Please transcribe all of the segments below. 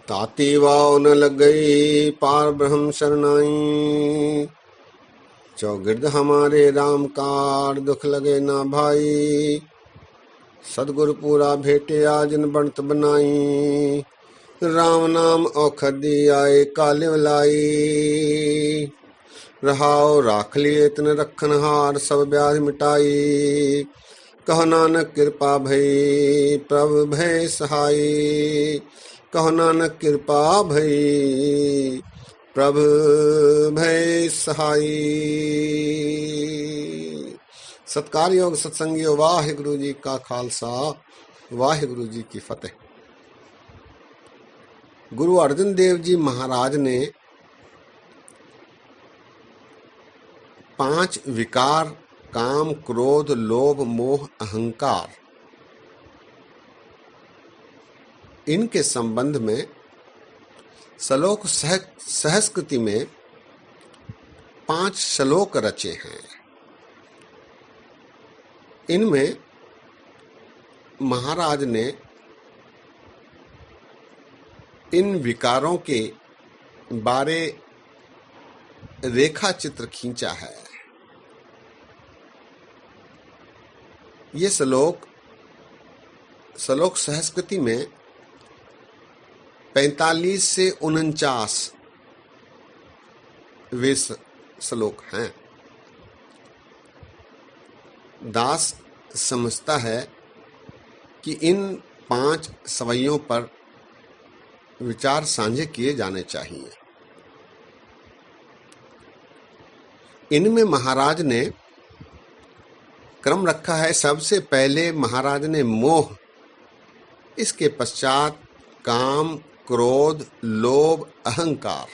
ताती वाव न लग गई पार ब्रह्म शरणाई। चौगिर्द हमारे राम कार दुख लगे ना भाई। सदगुरु पूरा भेटे आजिन बनत बनाई। राम नाम औखदी आए काले लाई। रहाओ राख लिए तन रखन हार सब ब्याज मिटाई। कहो नानक कृपा भई प्रभु भय सहाई। कहो नानक कृपा भई प्रभु भय सहाई। सत्कार योग सत्संगियो वाहिगुरु जी का खालसा वाहिगुरु जी की फतेह। गुरु अर्जन देव जी महाराज ने 5 विकार काम क्रोध लोभ मोह अहंकार इनके संबंध में श्लोक सहस्कृति में 5 श्लोक रचे हैं। इनमें महाराज ने इन विकारों के बारे रेखा चित्र खींचा है। ये श्लोक सहस्कृति में 45 से 49 वे श्लोक हैं। दास समझता है कि इन 5 सवैयों पर विचार साझे किए जाने चाहिए। इनमें महाराज ने क्रम रखा है। सबसे पहले महाराज ने मोह, इसके पश्चात काम क्रोध लोभ अहंकार,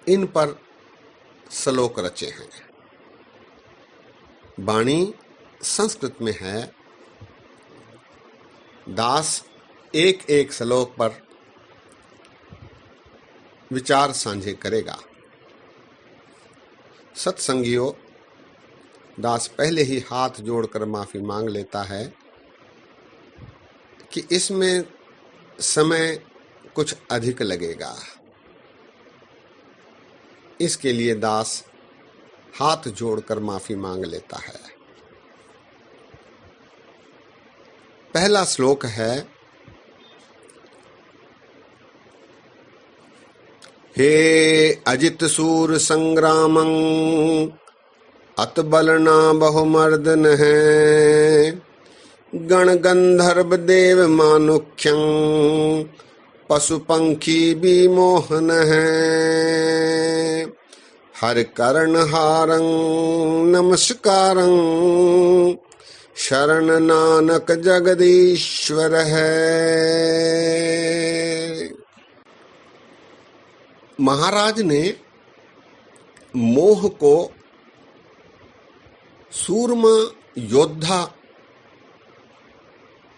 इन पर श्लोक रचे हैं। वाणी संस्कृत में है। दास एक एक श्लोक पर विचार साझे करेगा। सत्संगियों, दास पहले ही हाथ जोड़कर माफी मांग लेता है कि इसमें समय कुछ अधिक लगेगा। इसके लिए दास हाथ जोड़कर माफी मांग लेता है। पहला श्लोक है, हे अजित सूर संग्रामं अतबलना बहुमर्दन है। गण गंधर्व देव मानुख्यं पशु पंखी विमोहन है। हर कर्ण हारं नमस्कारं शरण नानक जगदीश्वर है। महाराज ने मोह को सूरमा योद्धा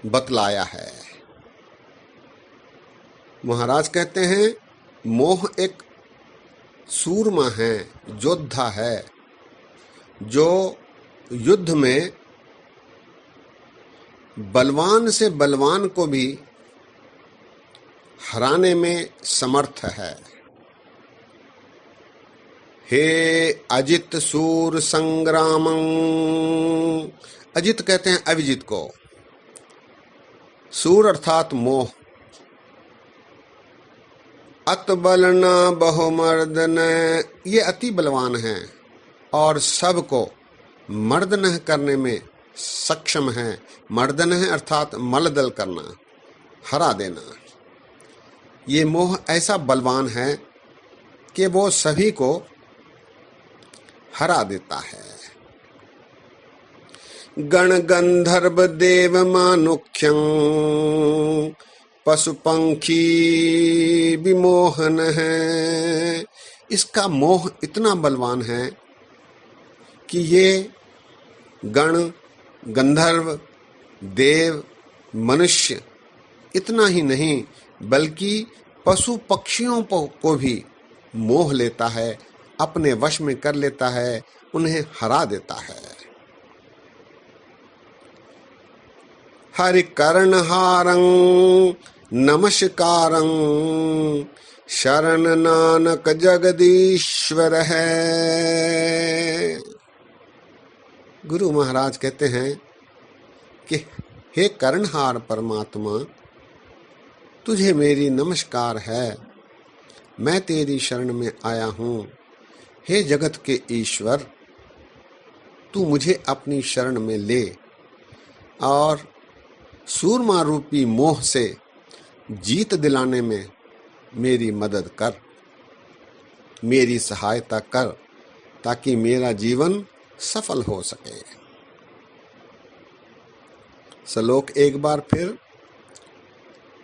बतलाया है। महाराज कहते हैं मोह एक सूरमा है, योद्धा है, जो युद्ध में बलवान से बलवान को भी हराने में समर्थ है। हे अजित सूर संग्रामं, अजित कहते हैं अविजित को, सूर अर्थात मोह, अतबलना बहुमर्दन, ये अति बलवान है और सबको मर्दन करने में सक्षम है। मर्दन है अर्थात मलदल करना, हरा देना। ये मोह ऐसा बलवान है कि वो सभी को हरा देता है। गण गंधर्व देव मानुख्यं पशु पंखी विमोहन है। इसका मोह इतना बलवान है कि ये गण गंधर्व देव मनुष्य इतना ही नहीं बल्कि पशु पक्षियों को भी मोह लेता है, अपने वश में कर लेता है, उन्हें हरा देता है। हरि कर्ण हारं नमस्कारं शरण नानक जगदीश्वर है। गुरु महाराज कहते हैं कि हे कर्णहार परमात्मा, तुझे मेरी नमस्कार है, मैं तेरी शरण में आया हूँ। हे जगत के ईश्वर, तू मुझे अपनी शरण में ले और सूरमा रूपी मोह से जीत दिलाने में मेरी मदद कर, मेरी सहायता कर, ताकि मेरा जीवन सफल हो सके। श्लोक एक बार फिर।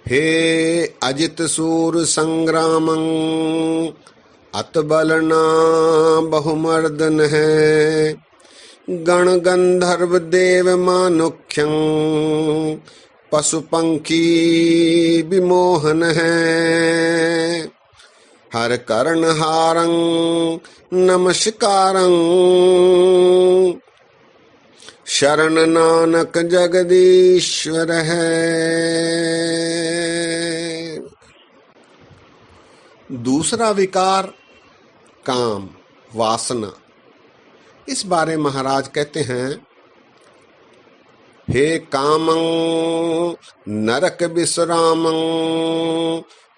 हे अजित सूर संग्रामं अतबलना बहुमर्दन है, गण गंधर्व देव मानुख्यं पशु पंखी विमोहन है। हर कर्णहारं नमस्कारं शरण नानक जगदीश्वर है। दूसरा विकार काम, वासना। इस बारे महाराज कहते हैं, हे कामं नरक विश्रामं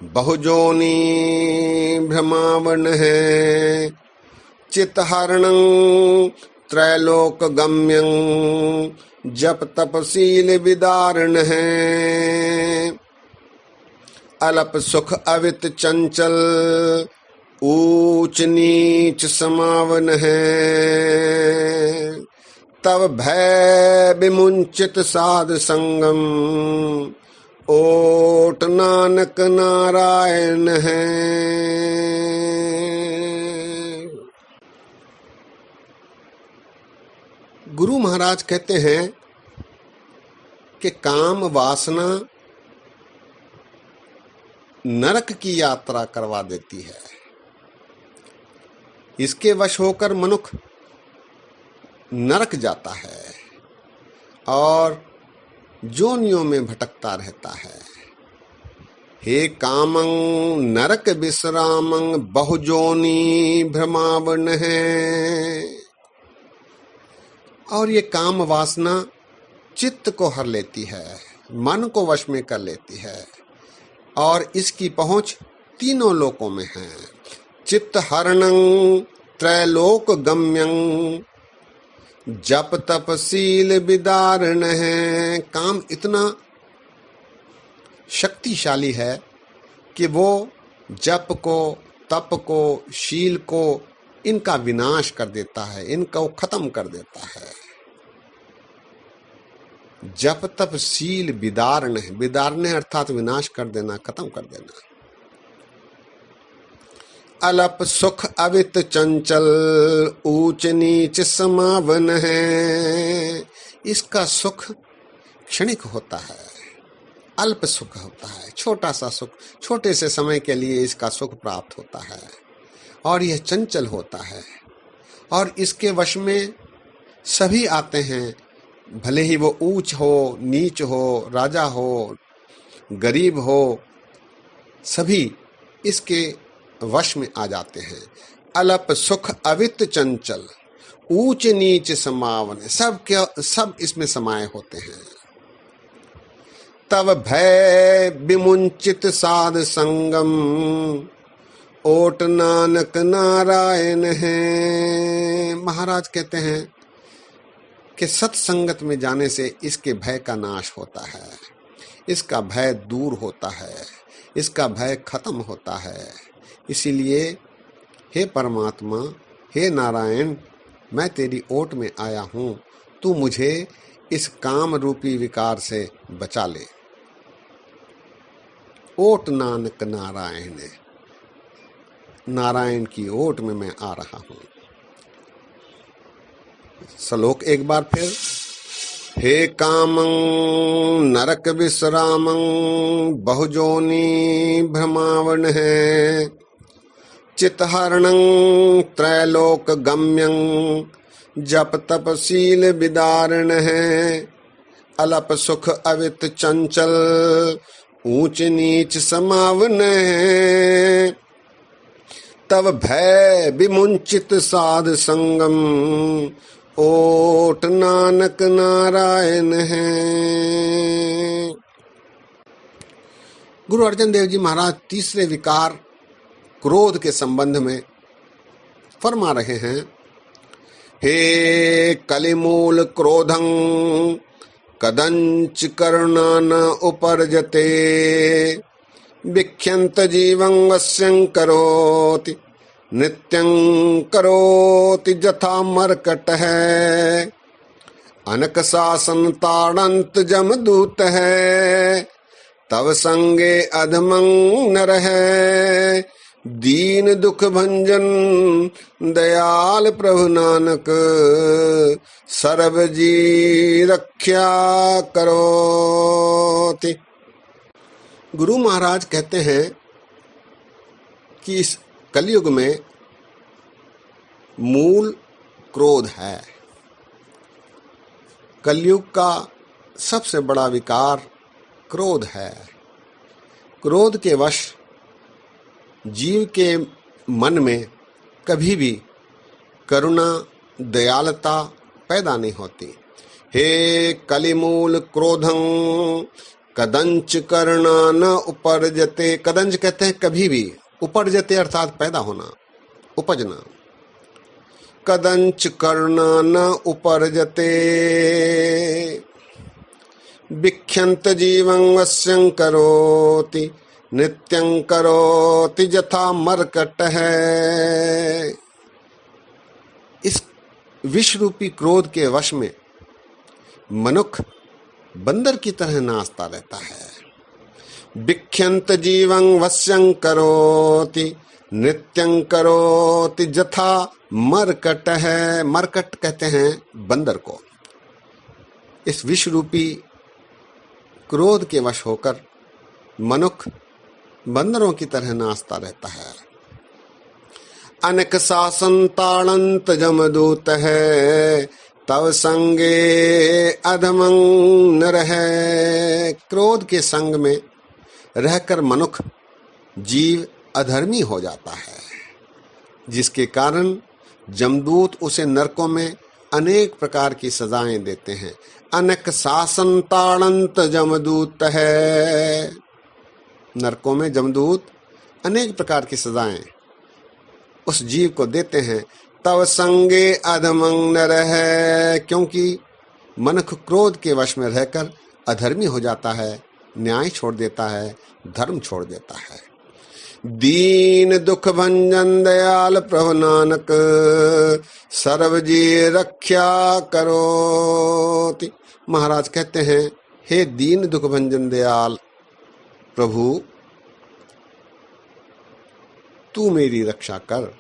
बहुजोनी भ्रमावन है, चित्तहरणं त्रैलोक गम्यं जप तपशील विदारण है। अल्प सुख अवित चंचल ऊंच नीच समावन है, तब भय विमुंचित साध संगम ओट नानक नारायण है। गुरु महाराज कहते हैं कि काम वासना नरक की यात्रा करवा देती है। इसके वश होकर मनुष्य नरक जाता है और जोनियों में भटकता रहता है। हे कामं नरक विश्रामं बहुजोनी भ्रमावन है। और ये काम वासना चित्त को हर लेती है, मन को वश में कर लेती है और इसकी पहुंच तीनों लोकों में है। चित्त हरणं त्रैलोक गम्यं जप तपशील विदारण है। काम इतना शक्तिशाली है कि वो जप को, तप को, शील को, इनका विनाश कर देता है, इनको खत्म कर देता है। जप तप शील विदारण है। विदारण अर्थात विनाश कर देना, खत्म कर देना। अल्प सुख अवित चंचल ऊंच नीच समावन है। इसका सुख क्षणिक होता है, अल्प सुख होता है, छोटा सा सुख, छोटे से समय के लिए इसका सुख प्राप्त होता है और यह चंचल होता है और इसके वश में सभी आते हैं, भले ही वो ऊंच हो, नीच हो, राजा हो, गरीब हो, सभी इसके वश में आ जाते हैं। अल्प सुख अवित चंचल ऊंच नीच समावन, सब इसमें समाये होते हैं। तब भय विमुंचित साध संगम ओट नानक नारायण है। महाराज कहते हैं कि सत्संगत में जाने से इसके भय का नाश होता है, इसका भय दूर होता है, इसका भय खत्म होता है। इसीलिए हे परमात्मा, हे नारायण, मैं तेरी ओट में आया हूँ, तू मुझे इस काम रूपी विकार से बचा ले। ओट नानक नारायण, नारायण की ओट में मैं आ रहा हूँ। श्लोक एक बार फिर। हे कामं नरक विश्रामं बहुजोनी भ्रमावन है, चित्तहरणं त्रैलोक गम्यं जप तपशील विदारण है। अल्प सुख अवित चंचल ऊंच नीच समावने, तब भय विमुंचित साध संगम, ओट नानक नारायण है। गुरु अर्जन देव जी महाराज तीसरे विकार क्रोध के संबंध में फरमा रहे हैं, हे कलिमूल क्रोधं कदंच करुणा न उपर्जते, विख्यंत जीवं वश्यं करोति नित्यं करोति जथा मरकट है, अनक शासन ताड़ंत जमदूत है, तव संगे अधमं नर है, दीन दुख भंजन दयाल प्रभु नानक, सर्व जी रक्षा करोति। गुरु महाराज कहते हैं कि इस कलयुग में मूल क्रोध है। कलयुग का सबसे बड़ा विकार क्रोध है। क्रोध के वश जीव के मन में कभी भी करुणा दयालुता पैदा नहीं होती। हे कलिमूल क्रोधं कदंच करुणा न उपरजते। कदंच कहते हैं कभी भी, उपरजते अर्थात पैदा होना, उपजना। कदंच करुणा न उपरजते, विख्यंत जीवं वश्यं करोति नित्यं करोति जथा मरकट है। इस विष रूपी क्रोध के वश में मनुष्य बंदर की तरह नाचता रहता है। विख्यंत जीवं वश्यं करोति नित्यं करोति जथा मरकट है। मरकट कहते हैं बंदर को। इस विष रूपी क्रोध के वश होकर मनुष्य बंदरों की तरह नाचता रहता है। अनक शासन ताड़ंत जमदूत है, तव संगे अधमं न रहे। क्रोध के संग में रहकर मनुष्य जीव अधर्मी हो जाता है, जिसके कारण जमदूत उसे नरकों में अनेक प्रकार की सजाएं देते हैं। अनक शासन ताड़ंत जमदूत है। नरकों में जमदूत अनेक प्रकार की सजाएं उस जीव को देते हैं। तव संगे अधमं न रहे, क्योंकि मनुष्य क्रोध के वश में रहकर अधर्मी हो जाता है, न्याय छोड़ देता है, धर्म छोड़ देता है। दीन दुख भंजन दयाल प्रभु नानक, सर्व जी रक्षा करोति। महाराज कहते हैं, हे दीन दुख भंजन दयाल प्रभु, तू मेरी रक्षा कर,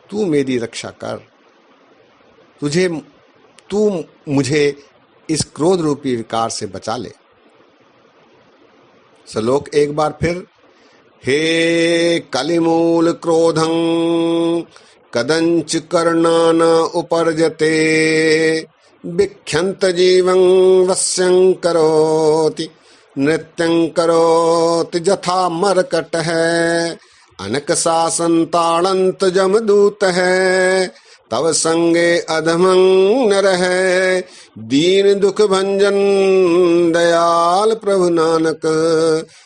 तू मेरी रक्षा कर। तू मुझे इस क्रोध रूपी विकार से बचा ले। श्लोक एक बार फिर। हे कलिमूल क्रोधं कदंच करुणा न उपरजते, विख्यंत जीवं वश्यं करोति नित्यं करोति जथा मरकट है। अनक शासन ताड़ंत जमदूत है, तव संगे अधमं न रहे। दीन दुख भंजन दयाल प्रभु नानक,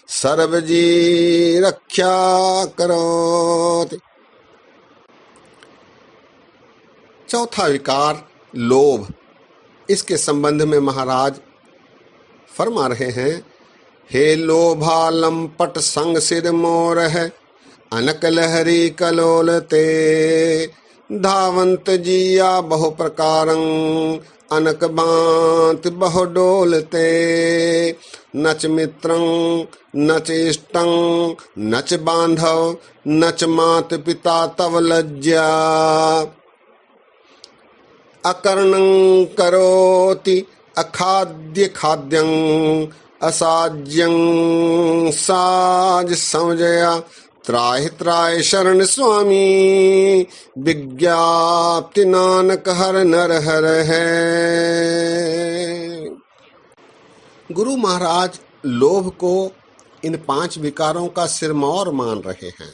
सर्व जी रक्षा करोति। चौथा विकार लोभ। इसके संबंध में महाराज फरमा रहे हैं, हे लोभा लंपट संग सिर मोर है, अनक लहरी कलोलते। धावंत जिया बहु प्रकारं, अनक बांत बहु डोलते। नच मित्रं नच इष्टं नच बांधव, नच मात पिता तव लज्जा। अकर्णं करोति अखाद्य खाद्यं, असाज्यं साज समझया। त्राहि त्राहि शरण स्वामी, विज्ञाप्ति नानक हर नर हर है। गुरु महाराज लोभ को इन 5 विकारों का सिरमौर मान रहे हैं।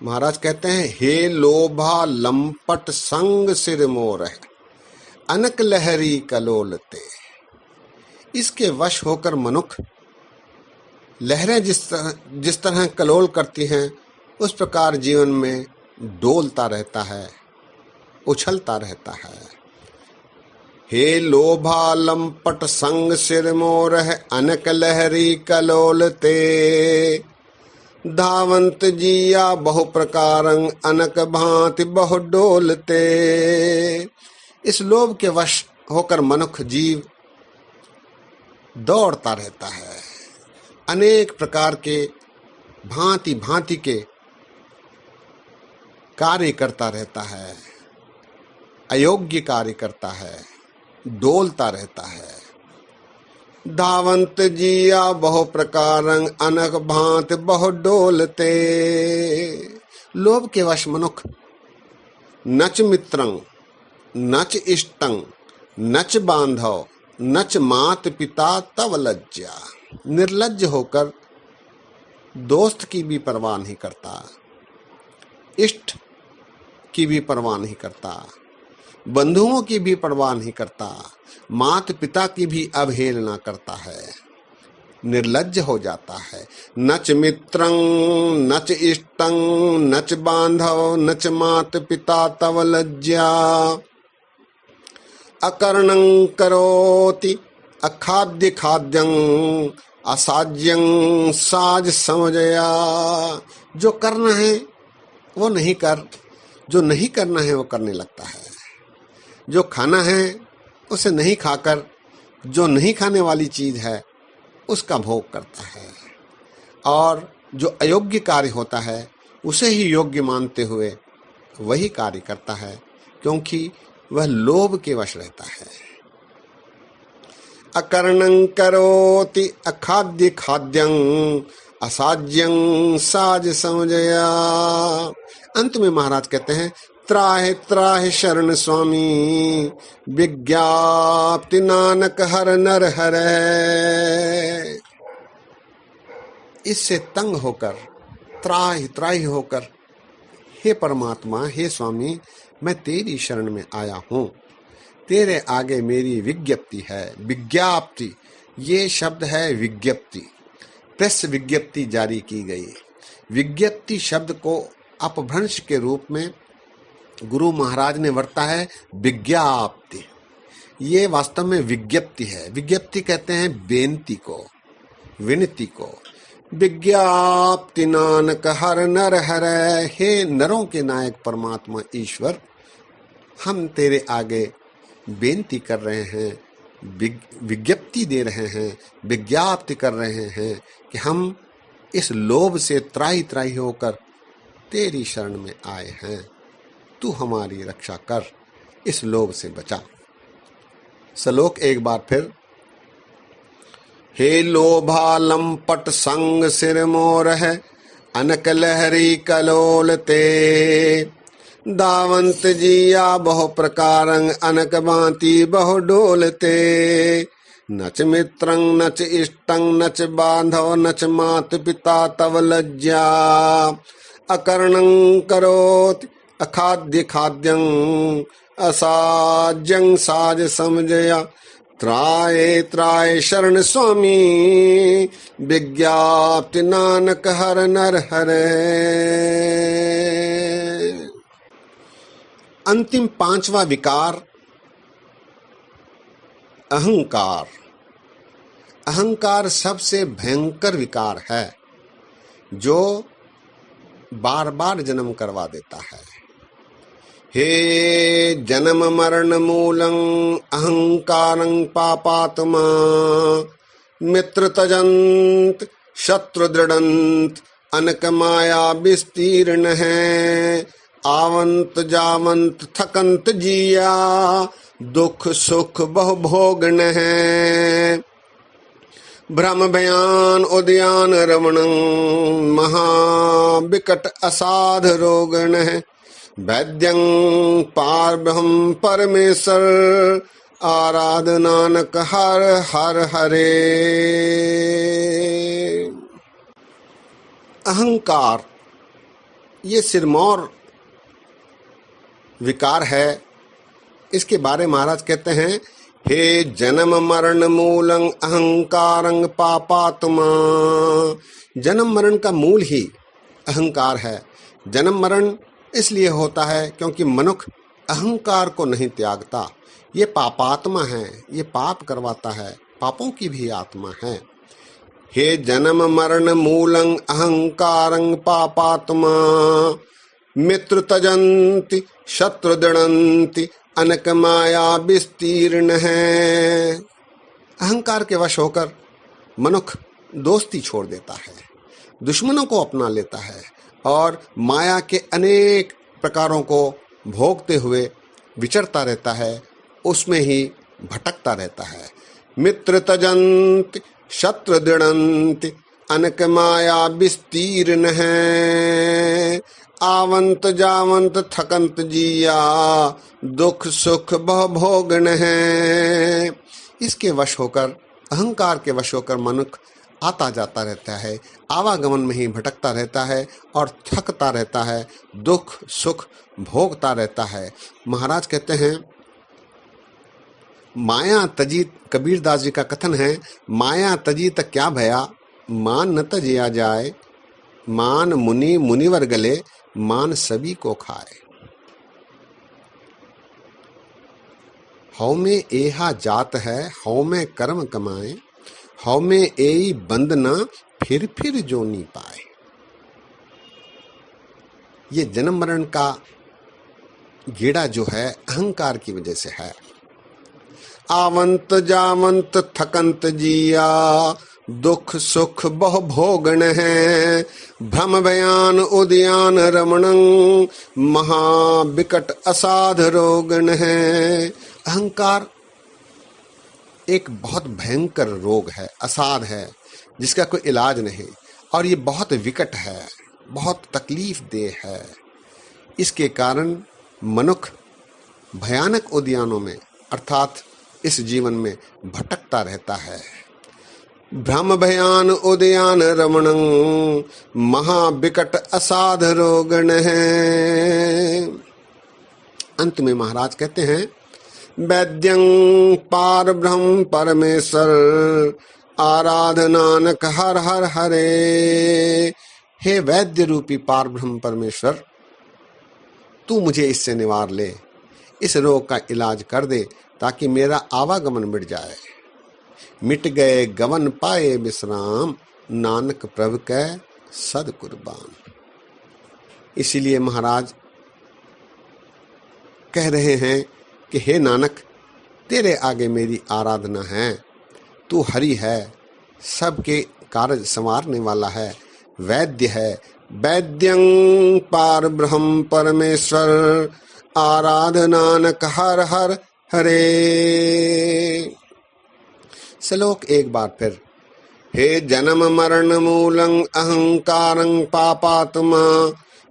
महाराज कहते हैं, हे लोभा लंपट संग सिर मोर है, अनक लहरी कलोलते। इसके वश होकर मनुख लहरें जिस तरह कलोल करती हैं, उस प्रकार जीवन में डोलता रहता है, उछलता रहता है। हे लोभा लंपट संग सिर मोर है, अनक लहरी कलोलते। धावंत जिया बहु प्रकारंग, अनक भांति बहु डोलते। इस लोभ के वश होकर मनुष्य जीव दौड़ता रहता है, अनेक प्रकार के भांति भांति के कार्य करता रहता है, अयोग्य कार्य करता है, डोलता रहता है। धावंत जिया बहु प्रकारंग, अनक भांति बहु डोलते। लोभ के वश मनुख नच मित्रं नच इष्टं नच बांधव नच मात पिता तव लज्जा। निर्लज्ज होकर दोस्त की भी परवाह नहीं करता, इष्ट की भी परवाह नहीं करता, बंधुओं की भी परवाह नहीं करता, मात पिता की भी अवहेलना करता है, निर्लज्ज हो जाता है। नच मित्रं नच इष्टं नच बांधव नच मात पिता तव लज्जा। अकर्णं करोति अखाद्य खाद्यं, असाज्यं साज समझया। जो करना है वो नहीं कर, जो नहीं करना है वो करने लगता है। जो खाना है उसे नहीं खाकर जो नहीं खाने वाली चीज है उसका भोग करता है, और जो अयोग्य कार्य होता है उसे ही योग्य मानते हुए वही कार्य करता है, क्योंकि वह लोभ के वश रहता है। अकर्णं करोति अखाद्य खाद्यं, असाज्यं साज समझया। अंत में महाराज कहते हैं, त्राहि त्राहि शरण स्वामी, विज्ञाप्ति नानक हर नर हरै। इससे तंग होकर, त्राहि त्राहि होकर, हे परमात्मा, हे स्वामी, मैं तेरी शरण में आया हूं, तेरे आगे मेरी विज्ञप्ति है। विज्ञाप्ति ये शब्द है विज्ञप्ति, प्रेस विज्ञप्ति जारी की गई। विज्ञप्ति शब्द को अपभ्रंश के रूप में गुरु महाराज ने वर्ता है विज्ञाप्ति। ये वास्तव में विज्ञप्ति है। विज्ञप्ति कहते हैं बेनती को, विनती को। विज्ञाप्ति नानक हर नर हरै। हे नरों के नायक परमात्मा ईश्वर, हम तेरे आगे बेनती कर रहे हैं, विज्ञप्ति दे रहे हैं, विज्ञाप्ति कर रहे हैं कि हम इस लोभ से त्राहि त्राहि होकर तेरी शरण में आए हैं। तू हमारी रक्षा कर, इस लोभ से बचा। श्लोक एक बार फिर। हे लोभा लंपट संग सिर मोर है, अनक लहरी कलोलते। दावंत जिया बहु प्रकारंग, अनक भांति बहु डोलते। नच मित्रं नच इष्टं नच बांधव नच मात पिता तव लज्जा। अकर्णं करोति अखाद्य खाद्यं, असाज्यं साज समझया। त्राये त्राये शरण स्वामी, विज्ञाप्ति नानक हर नर हरै। अंतिम 5वां विकार अहंकार। अहंकार सबसे भयंकर विकार है, जो बार बार जन्म करवा देता है। हे जन्म मरण मूलं अहंकारं पापात्मा। मित्र तजंत शत्रु दृढ़ंत, अनक माया विस्तीर्ण है। आवंत जावंत थकंत जिया, दुख सुख बहु भोगन है। भ्रम भयान उद्यान रमणं, महाविकट असाध रोगण है। वैद्यं पारब्रह्म परमेश्वर, आराध नानक हर हर हरे। अहंकार ये सिरमौर विकार है। इसके बारे महाराज कहते हैं, हे जन्म मरण मूलं अहंकारं पापात्मा। जन्म मरण का मूल ही अहंकार है। जन्म मरण इसलिए होता है क्योंकि मनुष्य अहंकार को नहीं त्यागता। ये पापात्मा है, ये पाप करवाता है, पापों की भी आत्मा है। हे जन्म मरण मूलं अहंकारं पापात्मा। मित्र तजन्ति शत्रु दृढ़न्ति अनक माया विस्तीर्ण है। अहंकार के वश होकर मनुष्य दोस्ती छोड़ देता है, दुश्मनों को अपना लेता है और माया के अनेक प्रकारों को भोगते हुए विचरता रहता है, उसमें ही भटकता रहता है। मित्र तजन्ति शत्रु दृढ़न्ति अनक माया विस्तीर्ण है। आवंत जावंत थकंत जिया दुख सुख बहु भोगन है। इसके वश होकर, अहंकार के वश होकर मनुष्य आता जाता रहता है, आवागमन में ही भटकता रहता है और थकता रहता है, दुख सुख भोगता रहता है। महाराज कहते हैं, माया तजी, कबीरदास जी का कथन है, माया तजी तक क्या भया, मान न तजिया जाए। मान मुनि मुनिवर गले, मान सभी को खाए। हौ में एहा जात है, हौ में कर्म कमाए। हौ में एई बंद न, फिर जोनी पाए। ये जन्म मरण का गेड़ा जो है अहंकार की वजह से है। आवंत जावंत थकंत जिया दुख सुख बहु भोगन है। भ्रम बयान उद्यान रमणं महाविकट असाध रोगन है। अहंकार एक बहुत भयंकर रोग है, असाध है, जिसका कोई इलाज नहीं और ये बहुत विकट है, बहुत तकलीफ देह है। इसके कारण मनुष्य भयानक उद्यानों में अर्थात इस जीवन में भटकता रहता है। भ्रम भयान उद्यान रमणं महाविकट असाध रोगन है। अंत में महाराज कहते हैं, वैद्यं पार ब्रह्म परमेश्वर आराध नानक हर हर हरे। हे वैद्य रूपी पार ब्रह्म परमेश्वर, तू मुझे इससे निवार ले, इस रोग का इलाज कर दे ताकि मेरा आवागमन मिट जाए। मिट गए गवन पाए विश्राम, नानक प्रभु कै सद कुर्बान। इसीलिए महाराज कह रहे हैं कि हे नानक, तेरे आगे मेरी आराधना है। तू हरि है, सबके कार्य संवारने वाला है, वैद्य है। वैद्यं पार ब्रह्म परमेश्वर आराध नानक हर हर हरे। श्लोक एक बार फिर। हे जन्म मरण मूलं अहंकारं पापात्मा।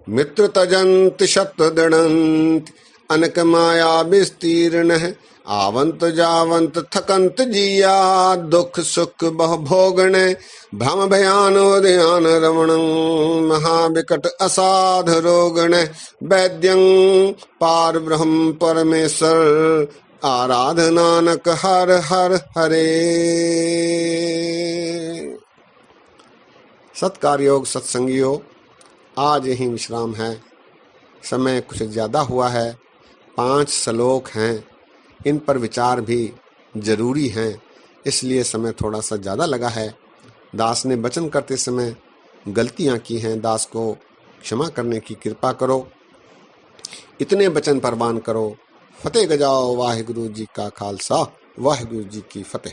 मित्र तजन्ति शत्रु दृढ़न्ति अनक माया विस्तीर्ण है। आवंत जावंत थकंत जिया दुख सुख बहु भोगन। भ्रम भयानोदयान रमणं महाविकट असाध रोगन। वैद्यं पार ब्रह्म परमेश्वर आराध नानक हर हर हरे। सत्कार योग सत्संगियों, आज यहीं विश्राम है। समय कुछ ज्यादा हुआ है, 5 श्लोक हैं, इन पर विचार भी जरूरी हैं, इसलिए समय थोड़ा सा ज्यादा लगा है। दास ने वचन करते समय गलतियां की हैं, दास को क्षमा करने की कृपा करो। इतने वचन प्रवान करो। फतेह गजाओ। वाहिगुरु जी का खालसा, वाहिगुरु जी की फतेह।